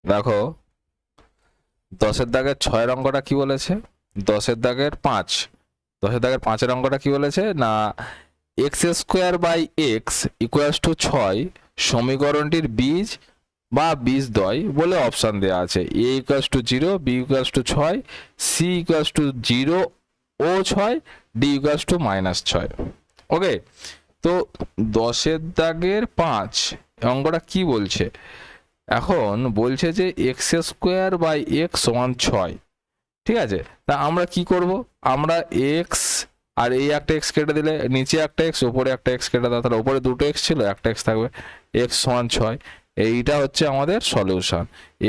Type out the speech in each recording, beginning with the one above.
দেখো 10-এর দাগের 6 অঙ্কটা কি বলেছে, 10-এর দাগের 5, 10-এর দাগের 5-এর অঙ্কটা কি বলেছে না x square by x equals to 6 সমীকরণটির বীজ বা বীজদ্বয় বলে অপশান দেওয়া আছে। A equals to 0, B equals to 6, C equals to 0 ও 6, ডি ইকুয়ালস টু -6। ওকে, তো 10-এর দাগের 5 অঙ্কটা কি বলছে, এখন বলছে যে এক্স স্কোয়ার বাই এক্স সমান 6। ঠিক আছে, তা আমরা কি করব, আমরা এক্স আর এই একটা এক্স কেটে দিলে, নিচে একটা এক্স ওপরে একটা এক্স কেটে দাও, তাহলে ওপরে দুটো এক্স ছিল একটা এক্স থাকবে, এক্স সমান 6। এইটা হচ্ছে আমাদের সলিউশন,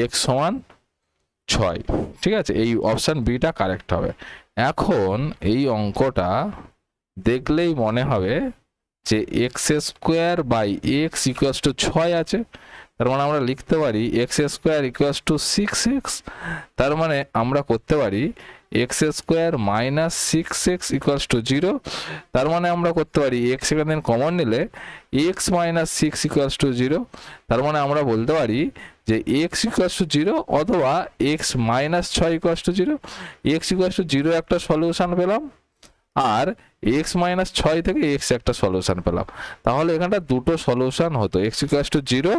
এক্স সমান 6। ঠিক আছে, এই অপশান বিটা কারেক্ট হবে। এখন এই অঙ্কটা দেখলেই মনে হবে যে x square by x equals to 6 আছে, তার মানে আমরা লিখতে পারি x square equals to 6x। তার মানে আমরা করতে পারি x square minus 6x equals to 0। তার মানে আমরা করতে পারি এক্স এখানে কমন নিলে এক্স মাইনাস 6 ইকুয়ালস টু 0। তার মানে আমরা বলতে পারি যে এক্স ইকুয়ালস টু 0 অথবা x minus 6 equals to 0। X equals to 0 একটা সলিউশন পেলাম, আর এক্স মাইনাস 6 থেকে এক্স একটা সলিউশন পেলাম। তাহলে এখানটা দুটো সলিউশন হতো, x equals to 0,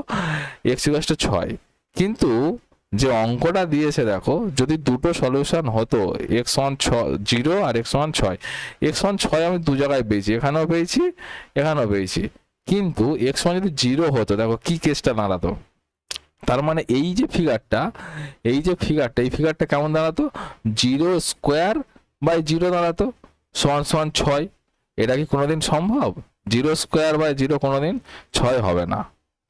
x equals to 6। কিন্তু যে অঙ্কটা দিয়েছে দেখো, যদি দুটো সলিউশন হতো এক্স সমান 0 আর এক্স সমান 6, এক্স সমান 6 আমি দু জায়গায় পেয়েছি, এখানেও পেয়েছি এখানেও পেয়েছি, কিন্তু এক্স সমান যদি 0 হতো দেখো কি কেসটা দাঁড়াতো। তার মানে এই যে ফিগারটা, এই ফিগারটা কেমন দাঁড়াতো, 0 স্কোয়ার বাই 0 দাঁড়াতো সমান সমান 6। এটা কি কোনোদিন সম্ভব? 0 স্কোয়ার বাই 0 কোনোদিন 6 হবে না,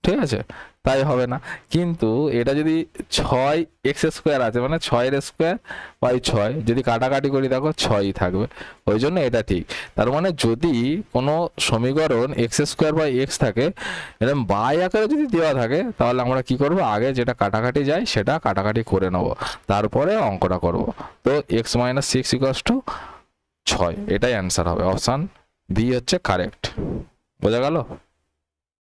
ঠিক আছে, তাই হবে না। কিন্তু এটা যদি 6 এক্স স্কোয়ার আছে মানে 6 স্কোয়ার বাই 6, যদি কাটাকাটি করি দেখো 6ই থাকবে, ওই জন্য এটা ঠিক। তার মানে যদি কোনো সমীকরণ এক্স স্কোয়ার বাই এক্স থাকে, এরকম বাই আকারে যদি দেওয়া থাকে, তাহলে আমরা কি করব, আগে যেটা কাটাকাটি যায় সেটা কাটাকাটি করে নেব, তারপরে অঙ্কটা করব। তো এক্স মাইনাস 6 ইকুয়ালস টু 6, এটাই অ্যান্সার হবে, অপশান বি হচ্ছে কারেক্ট। বোঝা গেল?